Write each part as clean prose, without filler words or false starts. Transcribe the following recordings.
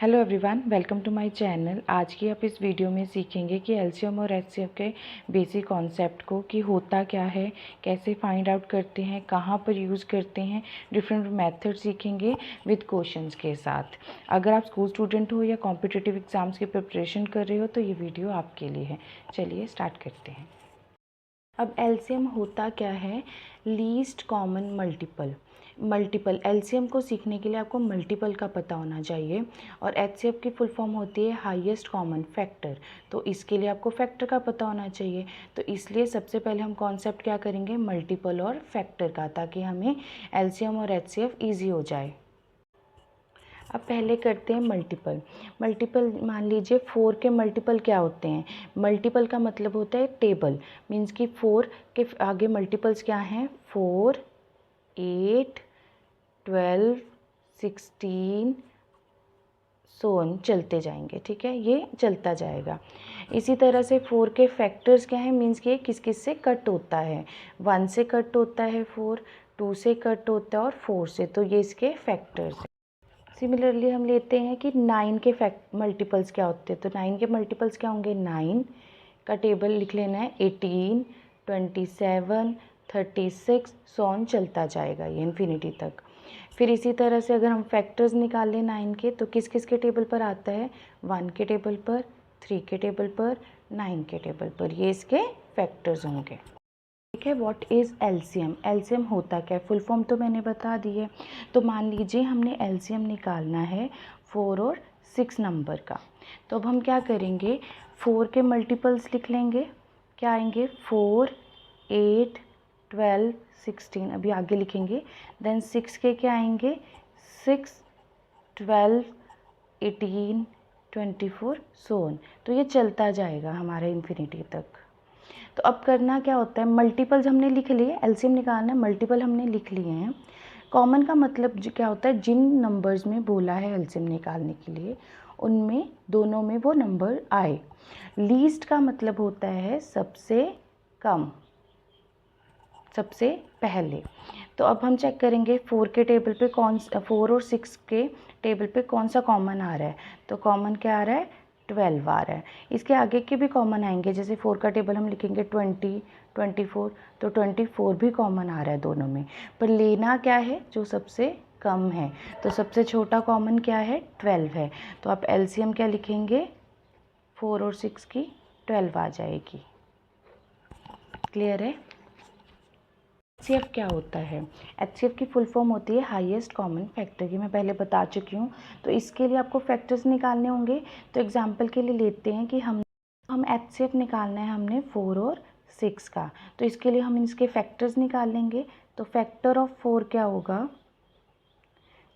Hello everyone, welcome to my channel. आज की आप इस वीडियो में सीखेंगे कि एलसीएम और एचसीएफ के बेसिक कॉन्सेप्ट को, कि होता क्या है, कैसे फाइंड आउट करते हैं, कहाँ पर यूज़ करते हैं। डिफरेंट मेथड सीखेंगे विद क्वेश्चंस के साथ। अगर आप स्कूल स्टूडेंट हो या कॉम्पिटिटिव एग्ज़ाम्स की प्रिपरेशन कर रहे हो तो ये वीडियो आपके लिए है। चलिए स्टार्ट करते हैं। अब एलसीएम होता क्या है? लीस्ट कॉमन मल्टीपल एलसीएम को सीखने के लिए आपको मल्टीपल का पता होना चाहिए। और एचसीएफ की फुल फॉर्म होती है हाईएस्ट कॉमन फैक्टर, तो इसके लिए आपको फैक्टर का पता होना चाहिए। तो इसलिए सबसे पहले हम कॉन्सेप्ट क्या करेंगे, मल्टीपल और फैक्टर का, ताकि हमें एलसीएम और एचसीएफ ईजी हो जाए। अब पहले करते हैं मल्टीपल मान लीजिए 4 के मल्टीपल क्या होते हैं। मल्टीपल का मतलब होता है टेबल, मीन्स कि 4 के आगे मल्टीपल्स क्या हैं, 4, 8, 12, 16 सोन चलते जाएंगे। ठीक है, ये चलता जाएगा। इसी तरह से 4 के फैक्टर्स क्या हैं, मीन्स कि किस किस से कट होता है। 1 से कट होता है 4, 2 से कट होता है और 4 से, तो ये इसके फैक्टर्स हैं। सिमिलरली हम लेते हैं कि 9 के मल्टीपल्स क्या होते हैं। तो 9 के मल्टीपल्स क्या होंगे, 9 का टेबल लिख लेना है, 18, 27, 36 सोन चलता जाएगा ये इन्फिनिटी तक। फिर इसी तरह से अगर हम फैक्टर्स निकाल लें 9 के, तो किस किस के टेबल पर आता है, 1 के टेबल पर, 3 के टेबल पर, 9 के टेबल पर, ये इसके फैक्टर्स होंगे। ठीक है, व्हाट इज़ एलसीएम? एलसीएम होता क्या है, फुल फॉर्म तो मैंने बता दी है। तो मान लीजिए हमने एलसीएम निकालना है 4 और 6 नंबर का। तो अब हम क्या करेंगे, 4 के मल्टीपल्स लिख लेंगे। क्या आएंगे, 4, 8, 12, 16, अभी आगे लिखेंगे। देन 6 के क्या आएंगे, 6, 12, 18, 24 सोन। तो ये चलता जाएगा हमारे इन्फिनिटी तक। तो अब करना क्या होता है, मल्टीपल्स हमने लिख लिए, एलसीएम निकालना है, मल्टीपल हमने लिख लिए हैं। कॉमन का मतलब क्या होता है, जिन नंबर्स में बोला है एलसीएम निकालने के लिए उनमें दोनों में वो नंबर आए। लीस्ट का मतलब होता है सबसे कम, सबसे पहले। तो अब हम चेक करेंगे 4 के टेबल पे 4 और 6 के टेबल पे कौन सा कॉमन आ रहा है। तो कॉमन क्या आ रहा है, 12 आ रहा है। इसके आगे के भी कॉमन आएंगे, जैसे 4 का टेबल हम लिखेंगे 20, 24, तो 24 भी कॉमन आ रहा है दोनों में। पर लेना क्या है, जो सबसे कम है। तो सबसे छोटा कॉमन क्या है, 12 है। तो आप एलसीएम क्या लिखेंगे, 4 और 6 की 12 आ जाएगी। क्लियर है? एचसीएफ क्या होता है? एचसीएफ की फुल फॉर्म होती है हाईएस्ट कॉमन फैक्टर, ये मैं पहले बता चुकी हूँ। तो इसके लिए आपको फैक्टर्स निकालने होंगे। तो एग्जांपल के लिए लेते हैं कि हम एचसीएफ निकालना है हमने 4 और 6 का। तो इसके लिए हम इसके फैक्टर्स निकाल लेंगे। तो फैक्टर ऑफ 4 क्या होगा,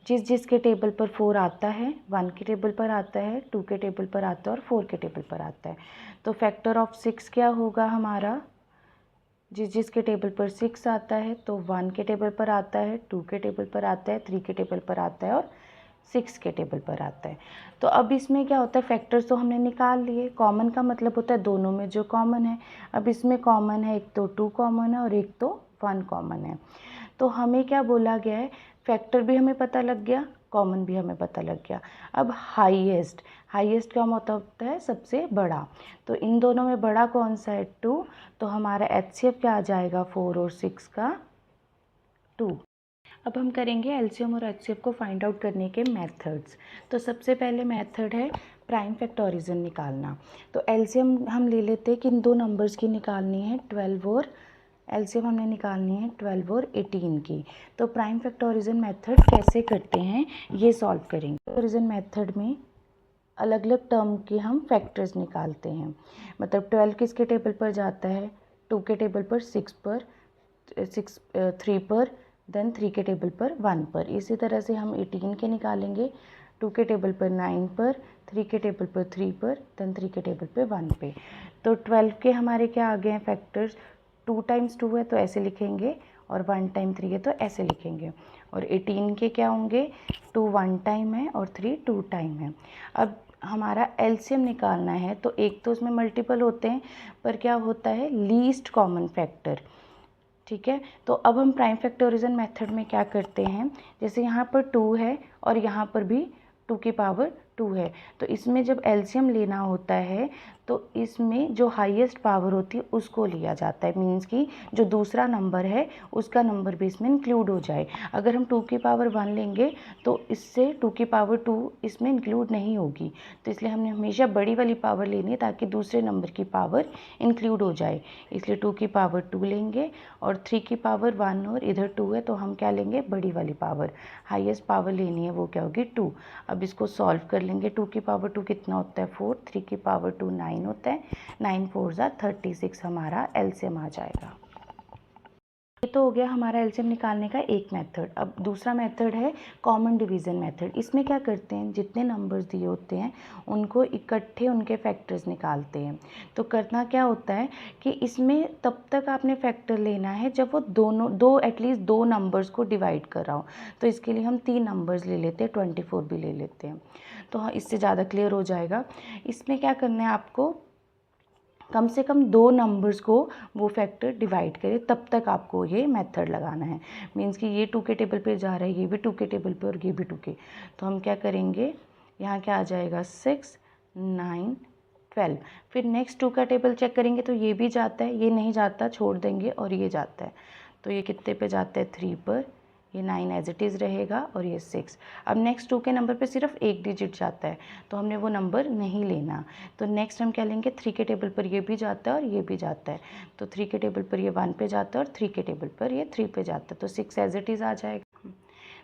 जिसके टेबल पर 4 आता है, 1 के टेबल पर आता है, 2 के टेबल पर आता है और 4 के टेबल पर आता है। तो फैक्टर ऑफ 6 क्या होगा हमारा, जिसके टेबल पर 6 आता है, तो 1 के टेबल पर आता है, 2 के टेबल पर आता है, 3 के टेबल पर आता है और 6 के टेबल पर आता है। तो अब इसमें क्या होता है, फैक्टर्स तो हमने निकाल लिए। कॉमन का मतलब होता है दोनों में जो कॉमन है। अब इसमें कॉमन है, एक तो 2 कॉमन है और एक तो 1 कॉमन है। तो हमें क्या बोला गया है, फैक्टर भी हमें पता लग गया, कॉमन भी हमें पता लग गया। अब हाईएस्ट का मतलब होता है सबसे बड़ा। तो इन दोनों में बड़ा कौन सा है, 2। तो हमारा एचसीएफ क्या आ जाएगा, 4 और 6 का 2। अब हम करेंगे एलसीएम और एचसीएफ को फाइंड आउट करने के मेथड्स। तो सबसे पहले मेथड है प्राइम फैक्टोरिजन निकालना। तो एलसीएम हम ले लेते हैं कि इन दो नंबर्स की निकालनी है, 12 और एलसीएम हमने निकालनी है 12 और 18 की। तो प्राइम फैक्टोरिजन मेथड कैसे करते हैं ये सॉल्व करेंगे। फैक्टोरिजन मेथड में अलग अलग टर्म के हम फैक्टर्स निकालते हैं। मतलब 12 किसके टेबल पर जाता है, 2 के टेबल पर, 6 पर, 3 पर, देन 3 के टेबल पर 1 पर। इसी तरह से हम 18 के निकालेंगे, 2 के टेबल पर 9 पर, 3 के टेबल पर 3 पर, देन 3 के टेबल पर 1 पे। तो 12 के हमारे क्या आ गए हैं फैक्टर्स, 2 टाइम्स 2 है तो ऐसे लिखेंगे, और 1 टाइम 3 है तो ऐसे लिखेंगे। और 18 के क्या होंगे, 2 1 टाइम है और 3 2 टाइम है। अब हमारा एलसीएम निकालना है, तो एक तो उसमें मल्टीपल होते हैं, पर क्या होता है, लीस्ट कॉमन फैक्टर। ठीक है, तो अब हम प्राइम फैक्टोरिजन मेथड में क्या करते हैं, जैसे यहाँ पर 2 है और यहाँ पर भी 2 की पावर 2 है। तो इसमें जब एलसीएम लेना होता है तो इसमें जो हाईएस्ट पावर होती है उसको लिया जाता है, मीन्स कि जो दूसरा नंबर है उसका नंबर भी इसमें इंक्लूड हो जाए। अगर हम 2 की पावर 1 लेंगे तो इससे 2 की पावर 2 इसमें इंक्लूड नहीं होगी, तो इसलिए हमने हमेशा बड़ी वाली पावर लेनी है ताकि दूसरे नंबर की पावर इंक्लूड हो जाए। इसलिए 2 की पावर 2 लेंगे और 3 की पावर 1 और इधर 2 है तो हम क्या लेंगे, बड़ी वाली पावर। हाईएस्ट पावर लेनी है वो क्या होगी, 2। अब इसको सॉल्व कर लेंगे। 2 की पावर 2 कितना होता है, 4। 3 की पावर 2 9 होता है। 9 4 जा 36 हमारा एलसीएम आ जाएगा। ये तो हो गया हमारा एलसीएम निकालने का एक मेथड। अब दूसरा मेथड है कॉमन डिवीज़न मेथड। इसमें क्या करते हैं, जितने नंबर्स दिए होते हैं उनको इकट्ठे उनके फैक्टर्स निकालते हैं। तो करना क्या होता है कि इसमें तब तक आपने फैक्टर लेना है जब वो दो एटलीस्ट 2 नंबर्स को डिवाइड कर रहा हो। तो इसके लिए हम 3 नंबर्स ले लेते हैं, 24 भी ले लेते हैं, तो हाँ इससे ज़्यादा क्लियर हो जाएगा। इसमें क्या करना है, आपको कम से कम 2 नंबर्स को वो फैक्टर डिवाइड करे तब तक आपको ये मेथड लगाना है। मीन्स कि ये 2 के टेबल पे जा रहा है, ये भी 2 के टेबल पे और ये भी 2 के। तो हम क्या करेंगे, यहाँ क्या आ जाएगा 6 9 12। फिर नेक्स्ट 2 का टेबल चेक करेंगे तो ये भी जाता है, ये नहीं जाता छोड़ देंगे, और ये जाता है। तो ये कितने पे जाता है, 3 पर। ये 9 एज इट इज़ रहेगा और ये 6। अब नेक्स्ट 2 के नंबर पे सिर्फ एक डिजिट जाता है तो हमने वो नंबर नहीं लेना। तो नेक्स्ट हम क्या लेंगे, 3 के टेबल पर ये भी जाता है और ये भी जाता है। तो 3 के टेबल पर ये 1 पे जाता है और 3 के टेबल पर ये 3 पे जाता है, तो 6 एज इट इज़ आ जाएगा।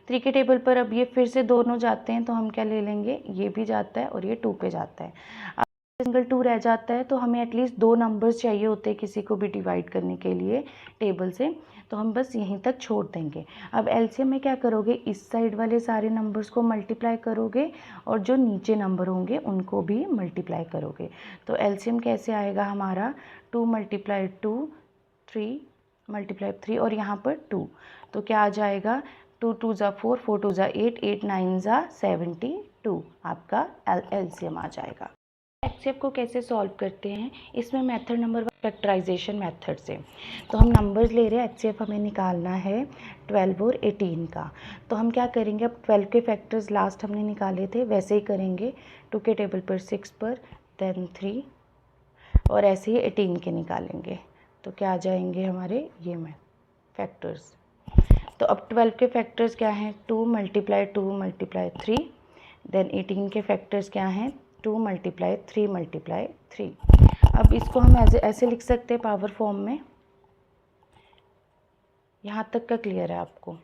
3 के टेबल पर अब ये फिर से दोनों जाते हैं तो हम क्या ले लेंगे, ये भी जाता है और ये 2 पे जाता है। अब सिंगल 2 रह जाता है तो हमें एटलीस्ट 2 नंबर्स चाहिए होते हैं किसी को भी डिवाइड करने के लिए टेबल से, तो हम बस यहीं तक छोड़ देंगे। अब एलसीएम में क्या करोगे, इस साइड वाले सारे नंबर्स को मल्टीप्लाई करोगे और जो नीचे नंबर होंगे उनको भी मल्टीप्लाई करोगे। तो एलसीएम कैसे आएगा हमारा, 2 × 2 3 × 3 और यहाँ पर 2, तो क्या आ जाएगा, 2 2 ज़ा 4 4 2 ज़ा 8 8 9 ज़ा 72 आपका एलसीएम आ जाएगा। एचसीएफ को कैसे सॉल्व करते हैं, इसमें मेथड नंबर 1 फैक्टराइजेशन मेथड से। तो हम नंबर्स ले रहे हैं, एचसीएफ हमें निकालना है 12 और 18 का। तो हम क्या करेंगे, अब 12 के फैक्टर्स लास्ट हमने निकाले थे वैसे ही करेंगे। 2 के टेबल पर 6 पर, देन 3 और ऐसे ही 18 के निकालेंगे। तो क्या आ जाएंगे हमारे ये फैक्टर्स। तो अब 12 के फैक्टर्स क्या हैं, 2 × 2 × 3। देन 18 के फैक्टर्स क्या हैं, 2 × 3 × 3। अब इसको हम ऐसे लिख सकते हैं पावर फॉर्म में। यहाँ तक का क्लियर है आपको।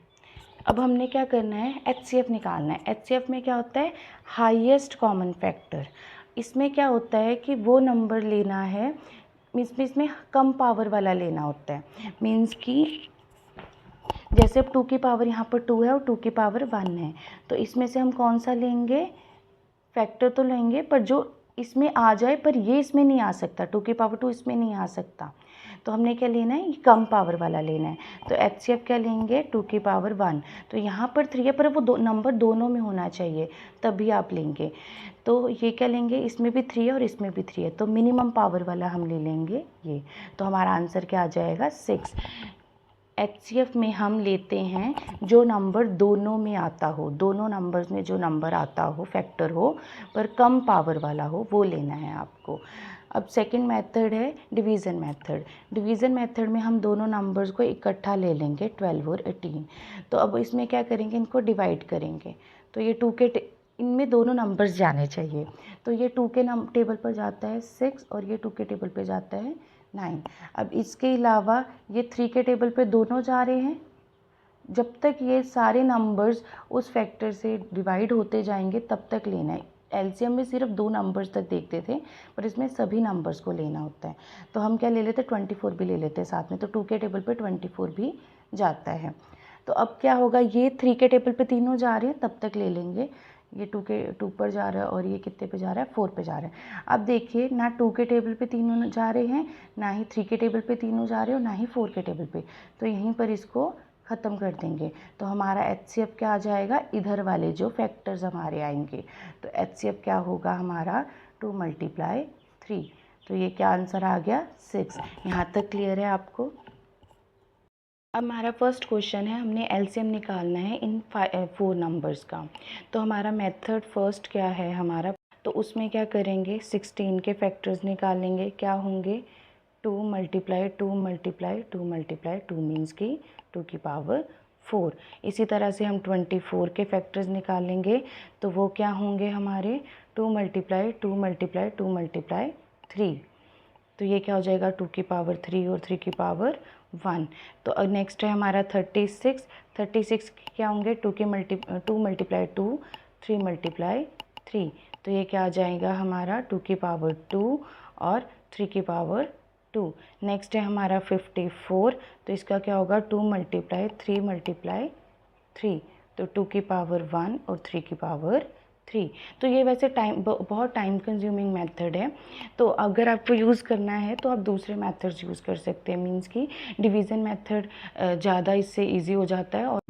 अब हमने क्या करना है, एचसीएफ निकालना है। एचसीएफ में क्या होता है, हाईएस्ट कॉमन फैक्टर। इसमें क्या होता है कि वो नंबर लेना है, इसमें कम पावर वाला लेना होता है। मीन्स कि जैसे अब 2 की पावर यहाँ पर 2 है और 2 की पावर 1 है, तो इसमें से हम कौन सा लेंगे, फैक्टर तो लेंगे पर जो इसमें आ जाए पर ये इसमें नहीं आ सकता, 2 की पावर 2 इसमें नहीं आ सकता। तो हमने क्या लेना है, ये कम पावर वाला लेना है। तो एचसीएफ क्या लेंगे, 2 की पावर 1। तो यहाँ पर 3 है पर वो नंबर दोनों में होना चाहिए तभी आप लेंगे। तो ये क्या लेंगे, इसमें भी 3 है और इसमें भी 3 है, तो मिनिमम पावर वाला हम ले लेंगे ये। तो हमारा आंसर क्या आ जाएगा, 6। एचसीएफ में हम लेते हैं जो नंबर दोनों में आता हो, दोनों नंबर्स में जो नंबर आता हो, फैक्टर हो पर कम पावर वाला हो, वो लेना है आपको। अब सेकंड मेथड है डिवीज़न मेथड। डिवीज़न मेथड में हम दोनों नंबर्स को इकट्ठा ले लेंगे, 12 और 18। तो अब इसमें क्या करेंगे, इनको डिवाइड करेंगे। तो ये 2 के इनमें दोनों नंबर्स जाने चाहिए। तो ये 2 के टेबल पर जाता है 6 और ये 2 के टेबल पर जाता है 9। अब इसके अलावा ये 3 के टेबल पे दोनों जा रहे हैं। जब तक ये सारे नंबर्स उस फैक्टर से डिवाइड होते जाएंगे तब तक लेना है। एलसीएम में सिर्फ 2 नंबर्स तक देखते थे पर इसमें सभी नंबर्स को लेना होता है। तो हम क्या ले लेते, 24 भी ले लेते हैं साथ में। तो 2 के टेबल पे 24 भी जाता है। तो अब क्या होगा, ये 3 के टेबल पे तीनों जा रहे हैं तब तक ले लेंगे। ये 2 पर जा रहा है और ये कितने पे जा रहा है, 4 पे जा रहा है। अब देखिए ना 2 के टेबल पे तीनों जा रहे हैं, ना ही 3 के टेबल पे तीनों जा रहे हैं और ना ही 4 के टेबल पे। तो यहीं पर इसको ख़त्म कर देंगे। तो हमारा एचसीएफ क्या आ जाएगा, इधर वाले जो फैक्टर्स हमारे आएंगे। तो एचसीएफ क्या होगा हमारा, 2 × 3। तो ये क्या आंसर आ गया, 6। यहाँ तक क्लियर है आपको। अब हमारा फर्स्ट क्वेश्चन है, हमने एलसीएम निकालना है इन 4 नंबर्स का। तो हमारा मेथड फर्स्ट क्या है हमारा, तो उसमें क्या करेंगे, 16 के फैक्टर्स निकालेंगे। क्या होंगे, 2 मल्टीप्लाई 2 मल्टीप्लाई 2 मल्टीप्लाई 2 मीन्स की 2 की पावर 4। इसी तरह से हम 24 के फैक्टर्स निकालेंगे, तो वो क्या होंगे हमारे, 2 मल्टीप्लाई 2 मल्टीप्लाई 2 मल्टीप्लाई 3। तो ये क्या हो जाएगा, 2 की पावर 3 और 3 की पावर 1। तो अब नेक्स्ट है हमारा 36। 36 क्या होंगे, 2 मल्टीप्लाई 2 3 मल्टीप्लाई 3। तो ये क्या आ जाएगा हमारा, 2 की पावर 2 और 3 की पावर 2। नेक्स्ट है हमारा 54। तो इसका क्या होगा, 2 मल्टीप्लाई 3 मल्टीप्लाई 3। तो 2 की पावर 1 और 3 की पावर 3। तो ये वैसे बहुत टाइम कंज्यूमिंग मेथड है, तो अगर आपको यूज़ करना है तो आप दूसरे मेथड्स यूज़ कर सकते हैं। मींस कि डिवीज़न मेथड ज़्यादा इससे इजी हो जाता है, और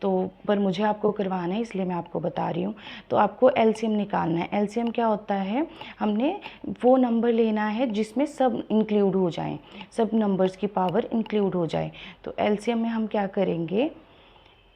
तो पर मुझे आपको करवाना है इसलिए मैं आपको बता रही हूँ। तो आपको एलसीएम निकालना है। एलसीएम क्या होता है, हमने वो नंबर लेना है जिसमें सब इंक्लूड हो जाएँ, सब नंबर्स की पावर इंक्लूड हो जाए। तो एलसीएम में हम क्या करेंगे,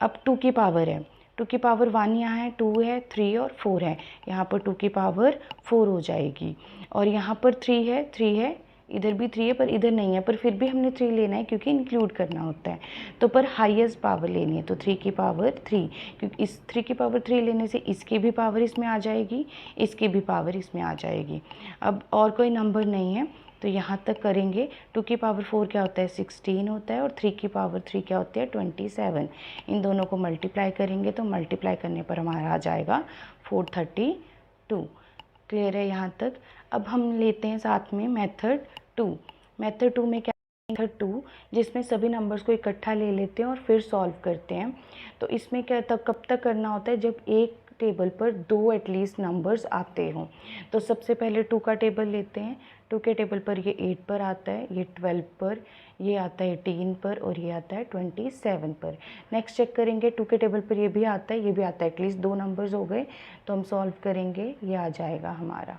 अब 2 की पावर है, 2 की पावर 1 यहाँ है, 2 है, 3 और 4 है, यहाँ पर 2 की पावर 4 हो जाएगी। और यहाँ पर 3 है, इधर भी 3 है पर इधर नहीं है, पर फिर भी हमने 3 लेना है क्योंकि इंक्लूड करना होता है। तो पर हाईएस्ट पावर लेनी है, तो 3 की पावर 3, क्योंकि इस 3 की पावर 3 लेने से इसकी भी पावर इसमें आ जाएगी, इसकी भी पावर इसमें आ जाएगी। अब और कोई नंबर नहीं है तो यहाँ तक करेंगे। 2 की पावर 4 क्या होता है, 16 होता है, और 3 की पावर 3 क्या होती है, 27। इन दोनों को मल्टीप्लाई करेंगे तो मल्टीप्लाई करने पर हमारा आ जाएगा 432। क्लियर है यहाँ तक। अब हम लेते हैं साथ में मेथड 2। मेथड 2 में क्या, मेथड 2 जिसमें सभी नंबर्स को इकट्ठा ले लेते हैं और फिर सॉल्व करते हैं। तो इसमें क्या तक कब तक करना होता है, जब एक टेबल पर 2 एटलीस्ट नंबर्स आते हों। तो सबसे पहले 2 का टेबल लेते हैं। 2 के टेबल पर ये 8 पर आता है, ये 12 पर, ये आता है 18 पर, और ये आता है 27 पर। नेक्स्ट चेक करेंगे, 2 के टेबल पर ये भी आता है, ये भी आता है, एटलीस्ट 2 नंबर्स हो गए। तो हम सॉल्व करेंगे, ये आ जाएगा हमारा,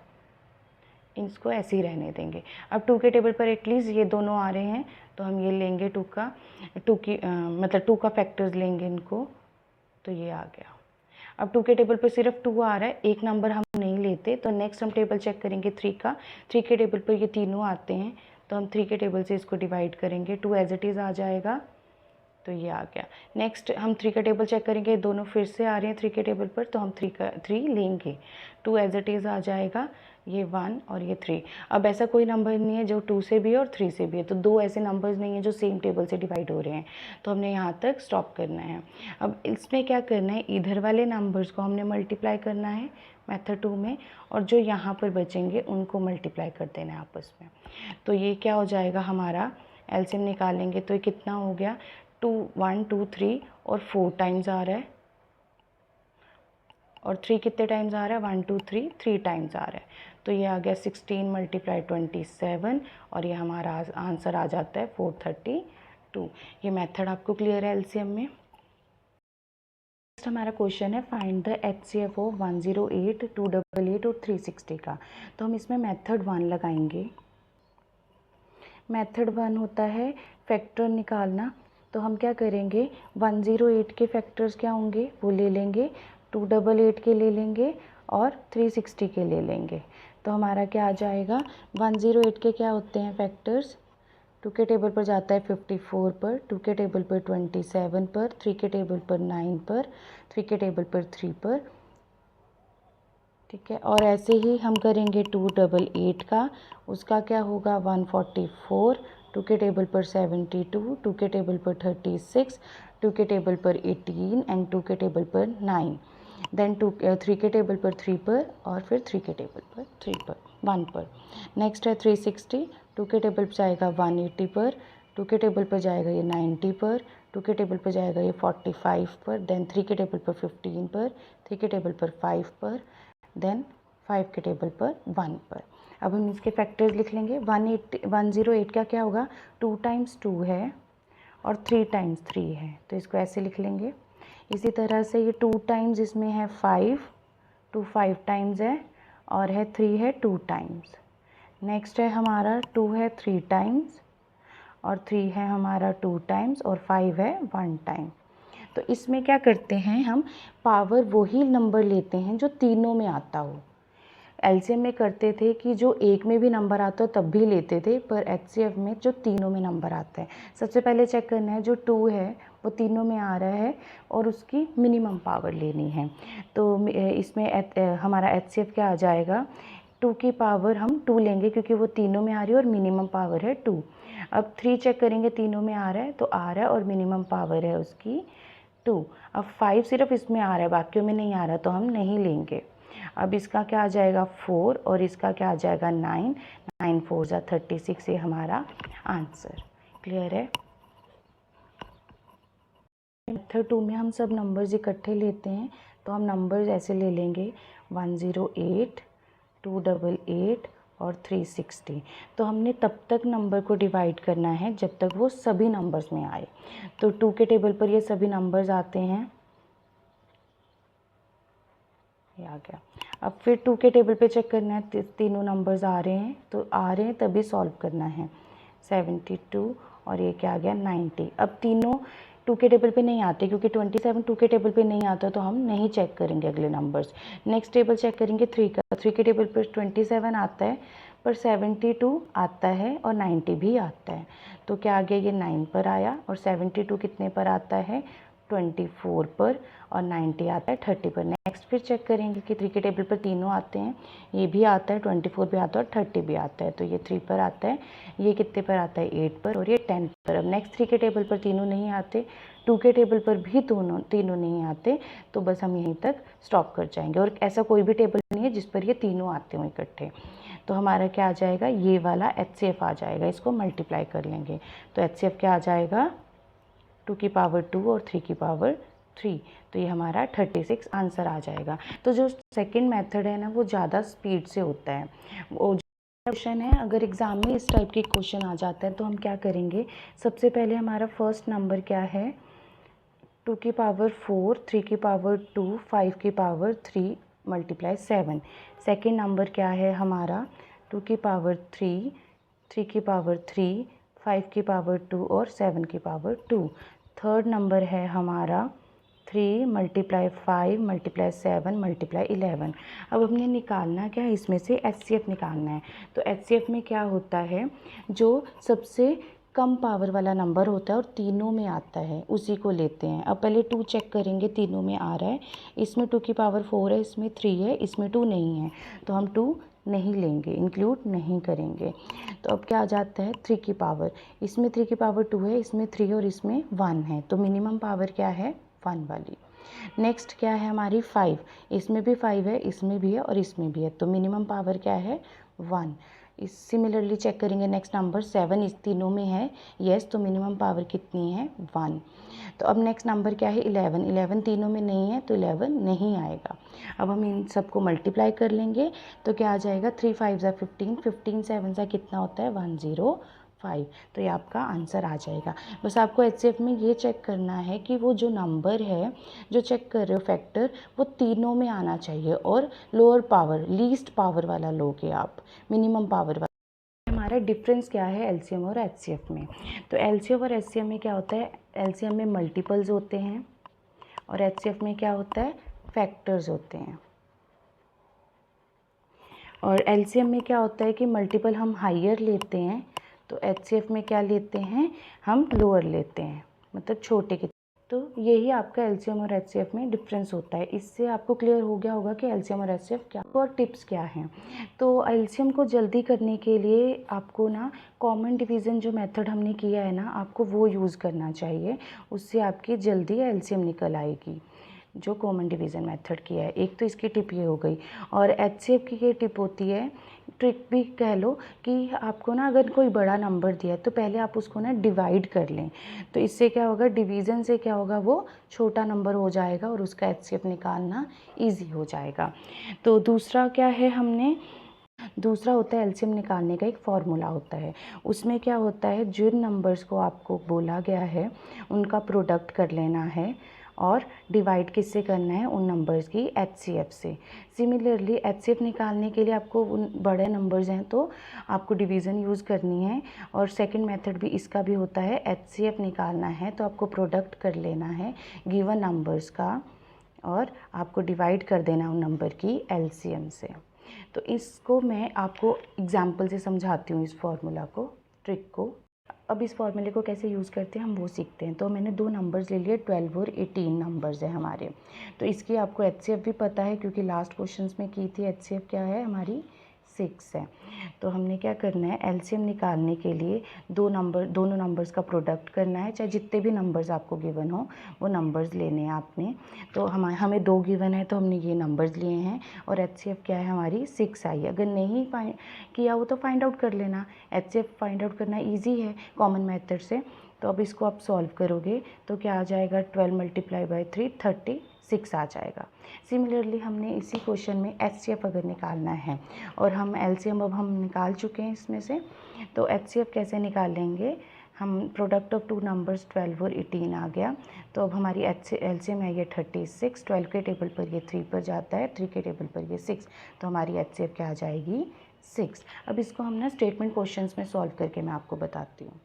इसको ऐसे ही रहने देंगे। अब 2 के टेबल पर एटलीस्ट ये दोनों आ रहे हैं, तो हम ये लेंगे 2 का फैक्टर्स लेंगे इनको, तो ये आ गया। अब 2 के टेबल पर सिर्फ 2 आ रहा है, एक नंबर हम नहीं लेते, तो नेक्स्ट हम टेबल चेक करेंगे 3 का। 3 के टेबल पर ये तीनों आते हैं, तो हम 3 के टेबल से इसको डिवाइड करेंगे, 2 एज इट इज़ आ जाएगा, तो ये आ गया। नेक्स्ट हम 3 का टेबल चेक करेंगे, दोनों फिर से आ रहे हैं 3 के टेबल पर, तो हम 3 लेंगे, 2 एज इट इज़ आ जाएगा, ये 1 और ये 3। अब ऐसा कोई नंबर नहीं है जो 2 से भी है और 3 से भी है, तो 2 ऐसे नंबर्स नहीं है जो सेम टेबल से डिवाइड हो रहे हैं, तो हमने यहाँ तक स्टॉप करना है। अब इसमें क्या करना है, इधर वाले नंबर्स को हमने मल्टीप्लाई करना है मेथड 2 में, और जो यहाँ पर बचेंगे उनको मल्टीप्लाई कर देना है आपस में। तो ये क्या हो जाएगा हमारा, एलसीएम निकालेंगे तो ये कितना हो गया, 1 2 3 और 4 टाइम्स आ रहा है, और 3 कितने टाइम्स आ रहा है, 1 2 3 टाइम्स आ रहा है। तो ये आ गया 16 मल्टीप्लाई 27, और ये हमारा आंसर आ जाता है 432। ये मेथड आपको क्लियर है एलसीएम में। नेक्स्ट हमारा क्वेश्चन है, फाइंड द एचसीएफ ऑफ 108, 288 और 360 का। तो हम इसमें मेथड 1 लगाएंगे। मेथड 1 होता है फैक्टर निकालना। तो हम क्या करेंगे, 108 के फैक्टर्स क्या होंगे वो ले लेंगे, 288 के ले लेंगे और 360 के ले लेंगे। तो हमारा क्या आ जाएगा, 108 के क्या होते हैं फैक्टर्स, 2 के टेबल पर जाता है 54 पर, 2 के टेबल पर 27 पर, 3 के टेबल पर 9 पर, 3 के टेबल पर 3 पर, ठीक है। और ऐसे ही हम करेंगे 288 का, उसका क्या होगा 144, 2 के टेबल पर 72, 2 के टेबल पर 36, 2 के टेबल पर 18 एंड 2 के टेबल पर 9, देन 3 के टेबल पर 3 पर, और फिर 3 के टेबल पर 3 पर 1 पर। नेक्स्ट है 360, 2 के टेबल पर जाएगा 180 पर, 2 के टेबल पर जाएगा ये 90 पर, 2 के टेबल पर जाएगा ये 45 पर, देन 3 के टेबल पर 15 पर, 3 के टेबल पर 5 पर, देन 5 के टेबल पर 1 पर। अब हम इसके फैक्टर्स लिख लेंगे। 108 का क्या होगा, 2 टाइम्स 2 है और 3 टाइम्स 3 है, तो इसको ऐसे लिख लेंगे। इसी तरह से ये 2 टाइम्स इसमें है 5, 2 5 टाइम्स है, और है 3 है 2 टाइम्स। नेक्स्ट है हमारा 2 है 3 टाइम्स, और 3 है हमारा 2 टाइम्स और 5 है 1 टाइम। तो इसमें क्या करते हैं, हम पावर वही नंबर लेते हैं जो तीनों में आता हो। एलसीएम में करते थे कि जो एक में भी नंबर आता हो तब भी लेते थे, पर एचसीएफ में जो तीनों में नंबर आता है। सबसे पहले चेक करना है जो 2 है वो तीनों में आ रहा है और उसकी मिनिमम पावर लेनी है। तो इसमें हमारा एचसीएफ क्या आ जाएगा, 2 की पावर हम 2 लेंगे क्योंकि वो तीनों में आ रही है और मिनिमम पावर है 2। अब 3 चेक करेंगे, तीनों में आ रहा है तो आ रहा है और मिनिमम पावर है उसकी 2। अब 5 सिर्फ इसमें आ रहा है, बाकियों में नहीं आ रहा तो हम नहीं लेंगे। अब इसका क्या आ जाएगा 4 और इसका क्या आ जाएगा 9, 9 4 जा 36, ये हमारा आंसर। क्लियर है। मेथड 2 में हम सब नंबर्स इकट्ठे लेते हैं, तो हम नंबर्स ऐसे ले लेंगे 108, 288 और 360। तो हमने तब तक नंबर को डिवाइड करना है जब तक वो सभी नंबर्स में आए। तो 2 के टेबल पर ये सभी नंबर्स आते हैं, ये आ गया। अब फिर 2 के टेबल पे चेक करना है, तीनों नंबर्स आ रहे हैं, तो आ रहे हैं तभी सॉल्व करना है। 72 और ये क्या आ गया 90। अब तीनों 2 के टेबल पे नहीं आते क्योंकि 27 2 के टेबल पे नहीं आता, तो हम नहीं चेक करेंगे अगले नंबर्स। नेक्स्ट टेबल चेक करेंगे 3 का। 3 के टेबल पर 27 आता है, पर 72 आता है और 90 भी आता है। तो क्या आ गया, ये 9 पर आया और 72 कितने पर आता है 24 पर और 90 आता है 30 पर। नेक्स्ट फिर चेक करेंगे कि 3 के टेबल पर तीनों आते हैं, ये भी आता है 24 भी आता है और 30 भी आता है। तो ये 3 पर आता है, ये कितने पर आता है 8 पर और ये 10 पर। अब नेक्स्ट 3 के टेबल पर तीनों नहीं आते, 2 के टेबल पर भी तीनों नहीं आते, तो बस हम यहीं तक स्टॉप कर जाएंगे। और ऐसा कोई भी टेबल नहीं है जिस पर ये तीनों आते हों इकट्ठे। तो हमारा क्या आ जाएगा, ये वाला एचसीएफ आ जाएगा, इसको मल्टीप्लाई कर लेंगे। तो एचसीएफ क्या आ जाएगा 2 की पावर 2 और 3 की पावर 3, तो ये हमारा 36 आंसर आ जाएगा। तो जो सेकंड मेथड है ना वो ज़्यादा स्पीड से होता है। वो क्वेश्चन है, अगर एग्ज़ाम में इस टाइप के क्वेश्चन आ जाता है तो हम क्या करेंगे, सबसे पहले हमारा फर्स्ट नंबर क्या है 2 की पावर 4, 3 की पावर 2, 5 की पावर 3 मल्टीप्लाई 7। सेकेंड नंबर क्या है हमारा 2 की पावर 3, 3 की पावर 3, 5 की पावर 2 और 7 की पावर 2। थर्ड नंबर है हमारा 3 मल्टीप्लाई 5 मल्टीप्लाई 7 मल्टीप्लाई 11। अब हमने निकालना क्या है, इसमें से एचसीएफ निकालना है। तो एचसीएफ में क्या होता है, जो सबसे कम पावर वाला नंबर होता है और तीनों में आता है उसी को लेते हैं। अब पहले 2 चेक करेंगे, तीनों में आ रहा है, इसमें 2 की पावर 4 है, इसमें 3 है, इसमें 2 नहीं है, तो हम 2 नहीं लेंगे, इंक्लूड नहीं करेंगे। तो अब क्या आ जाता है 3 की पावर, इसमें 3 की पावर 2 है, इसमें 3 और इसमें 1 है, तो मिनिमम पावर क्या है 1 वाली। नेक्स्ट क्या है हमारी 5, इसमें भी 5 है, इसमें भी है और इसमें भी है, तो मिनिमम पावर क्या है 1। इस सिमिलरली चेक करेंगे नेक्स्ट नंबर 7, इस तीनों में है येस, तो मिनिमम पावर कितनी है 1। तो अब नेक्स्ट नंबर क्या है 11, 11 तीनों में नहीं है तो 11 नहीं आएगा। अब हम इन सबको मल्टीप्लाई कर लेंगे, तो क्या आ जाएगा 3 5 ज़ा 15, 15 7 ज़ा कितना होता है 105। तो ये आपका आंसर आ जाएगा। बस आपको एचसीएफ में ये चेक करना है कि वो जो नंबर है जो चेक कर रहे हो फैक्टर, वो तीनों में आना चाहिए और लोअर पावर लीस्ट पावर वाला लोगे आप, मिनिमम पावर वाला। हमारा डिफरेंस क्या है एलसीएम और एचसीएफ में, तो एलसीएम और एचसीएफ में क्या होता है, एलसीएम में मल्टीपल्स होते हैं और एचसीएफ में क्या होता है फैक्टर्स होते हैं। और एलसीएम में क्या होता है कि मल्टीपल हम हायर लेते हैं, तो एचसीएफ में क्या लेते हैं हम लोअर लेते हैं, मतलब छोटे के। तो यही आपका एलसीएम और एचसीएफ में डिफरेंस होता है। इससे आपको क्लियर हो गया होगा कि एलसीएम और एचसीएफ क्या और टिप्स क्या हैं। तो एलसीएम को जल्दी करने के लिए आपको ना कॉमन डिवीज़न जो मेथड हमने किया है ना, आपको वो यूज़ करना चाहिए, उससे आपकी जल्दी एलसीएम निकल आएगी। जो कॉमन डिवीज़न मेथड किया है, एक तो इसकी टिप ये हो गई। और एचसीएफ की ये टिप होती है, ट्रिक भी कह लो, कि आपको ना अगर कोई बड़ा नंबर दिया है तो पहले आप उसको ना डिवाइड कर लें, तो इससे क्या होगा डिवीज़न से क्या होगा वो छोटा नंबर हो जाएगा और उसका एचसीएफ निकालना इजी हो जाएगा। तो दूसरा क्या है, हमने दूसरा होता है एलसीएम निकालने का एक फार्मूला होता है। उसमें क्या होता है जिन नंबर्स को आपको बोला गया है उनका प्रोडक्ट कर लेना है और डिवाइड किससे करना है, उन नंबर्स की HCF से। सिमिलरली HCF निकालने के लिए आपको उन बड़े नंबर्स हैं तो आपको डिवीज़न यूज़ करनी है। और सेकंड मेथड भी इसका भी होता है, HCF निकालना है तो आपको प्रोडक्ट कर लेना है गिवन नंबर्स का और आपको डिवाइड कर देना उन नंबर की LCM से। तो इसको मैं आपको एग्जाम्पल से समझाती हूँ, इस फॉर्मूला को, ट्रिक को। अब इस फॉर्मूले को कैसे यूज़ करते हैं हम वो सीखते हैं। तो मैंने दो नंबर्स ले लिए, 12 और 18 नंबर्स हैं हमारे। तो इसकी आपको HCF भी पता है क्योंकि लास्ट क्वेश्चंस में की थी। HCF क्या है हमारी, 6 है। तो हमने क्या करना है, LCM निकालने के लिए दोनों नंबर्स का प्रोडक्ट करना है, चाहे जितने भी नंबर्स आपको गिवन हो वो नंबर्स लेने हैं आपने। तो हमें 2 गिवन है तो हमने ये नंबर्स लिए हैं और HCF क्या है हमारी, 6 आई है। अगर नहीं किया हो तो फाइंड आउट कर लेना। HCF फाइंड आउट करना ईजी है कॉमन मेथड से। तो अब इसको आप सॉल्व करोगे तो क्या आ जाएगा, 12 × 3 36 आ जाएगा। सिमिलरली हमने इसी क्वेश्चन में HCF अगर निकालना है और हम LCM अब हम निकाल चुके हैं इसमें से, तो HCF कैसे निकालेंगे हम, प्रोडक्ट ऑफ 2 नंबर्स 12 और 18 आ गया। तो अब हमारी LCM है ये 36, 12 के टेबल पर ये 3 पर जाता है, 3 के टेबल पर ये 6, तो हमारी HCF क्या आ जाएगी, 6। अब इसको हम ना स्टेटमेंट क्वेश्चंस में सॉल्व करके मैं आपको बताती हूँ।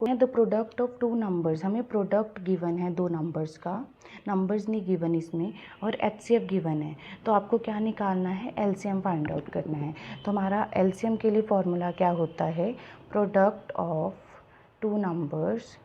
द प्रोडक्ट ऑफ 2 नंबर्स, हमें प्रोडक्ट गिवन है 2 नंबर्स का, नंबर्स नहीं गिवन इसमें, और HCF गिवन है। तो आपको क्या निकालना है, LCM फाइंड आउट करना है। तो हमारा LCM के लिए फॉर्मूला क्या होता है, प्रोडक्ट ऑफ 2 नंबर्स,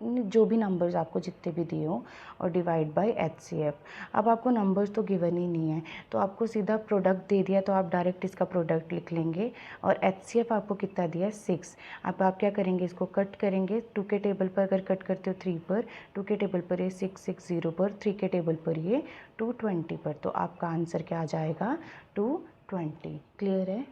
जो भी नंबर्स आपको जितने भी दिए हो, और डिवाइड बाय HCF। अब आपको नंबर्स तो गिवन ही नहीं है तो आपको सीधा प्रोडक्ट दे दिया तो आप डायरेक्ट इसका प्रोडक्ट लिख लेंगे, और HCF आपको कितना दिया है, 6। अब आप क्या करेंगे, इसको कट करेंगे। 2 के टेबल पर अगर कट करते हो 3 पर, 2 के टेबल पर ये 660 पर, 3 के टेबल पर ये 220 पर, तो आपका आंसर क्या आ जाएगा, 220। क्लियर है।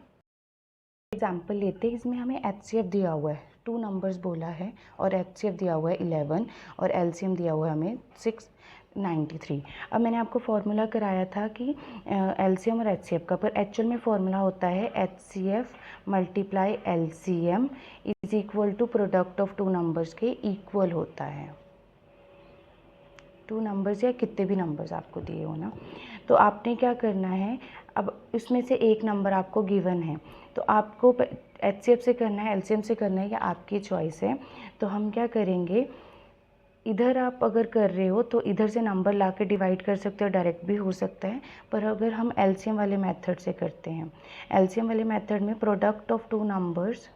एग्जाम्पल लेते हैं, इसमें हमें HCF दिया हुआ है, 2 नंबर्स बोला है और HCF दिया हुआ है 11 और LCM दिया हुआ है हमें 693। अब मैंने आपको फॉर्मूला कराया था कि LCM और HCF का, पर एक्चुअल में फॉर्मूला होता है HCF × LCM is equal to product of 2 numbers के इक्वल होता है। 2 नंबर्स या कितने भी नंबर्स आपको दिए हो ना, तो आपने क्या करना है, अब इसमें से एक नंबर आपको गिवन है तो आपको HCF से करना है, LCM से करना है, या आपकी चॉइस है। तो हम क्या करेंगे, इधर आप अगर कर रहे हो तो इधर से नंबर ला के डिवाइड कर सकते हो, डायरेक्ट भी हो सकता है। पर अगर हम LCM वाले मेथड से करते हैं, LCM वाले मेथड में product of 2 numbers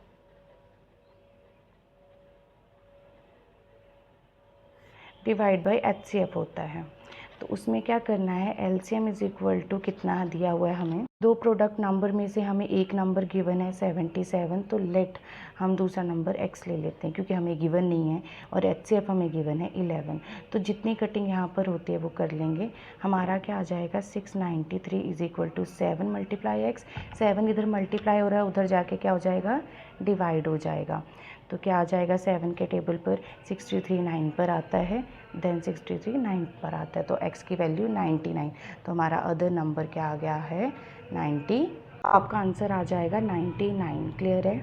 divide by HCF होता है। तो उसमें क्या करना है, LCM इज इक्वल टू कितना दिया हुआ है हमें, 2 प्रोडक्ट नंबर में से हमें एक नंबर गिवन है 77, तो लेट हम दूसरा नंबर X ले लेते हैं क्योंकि हमें गिवन नहीं है, और HCF हमें गिवन है 11। तो जितनी कटिंग यहाँ पर होती है वो कर लेंगे। हमारा क्या आ जाएगा, 693 इज इक्वल टू 7 × X। 7 इधर मल्टीप्लाई हो रहा है, उधर जाके क्या हो जाएगा, डिवाइड हो जाएगा। तो क्या आ जाएगा, 7 के टेबल पर 63 9 पर आता है, देन 63 9 पर आता है, तो x की वैल्यू 99। तो हमारा अदर नंबर क्या आ गया है, 90। आपका आंसर आ जाएगा 99। क्लियर है।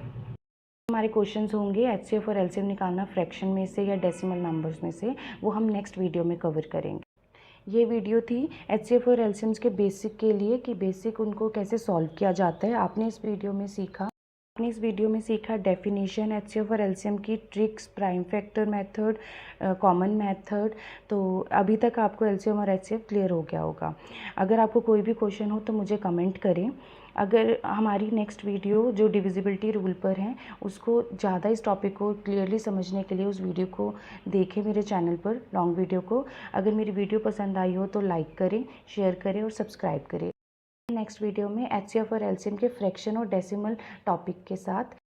हमारे क्वेश्चंस होंगे HCF और LCM निकालना फ्रैक्शन में से या डेसिमल नंबर्स में से, वो हम नेक्स्ट वीडियो में कवर करेंगे। ये वीडियो थी HCF और LCMs के बेसिक के लिए, कि बेसिक उनको कैसे सॉल्व किया जाता है। आपने इस वीडियो में सीखा डेफिनेशन, HCF और LCM की tricks, prime factor method, common method. तो अभी तक आपको LCM और HCF क्लियर हो गया होगा। अगर आपको कोई भी क्वेश्चन हो तो मुझे कमेंट करें। अगर हमारी नेक्स्ट वीडियो जो डिविजिबिलिटी रूल पर है, उसको ज़्यादा इस टॉपिक को क्लियरली समझने के लिए उस वीडियो को देखें मेरे चैनल पर, लॉन्ग वीडियो को। अगर मेरी वीडियो पसंद आई हो तो लाइक करें, शेयर करें और सब्सक्राइब करें। नेक्स्ट वीडियो में HCF और LCM के फ्रैक्शन और डेसिमल टॉपिक के साथ।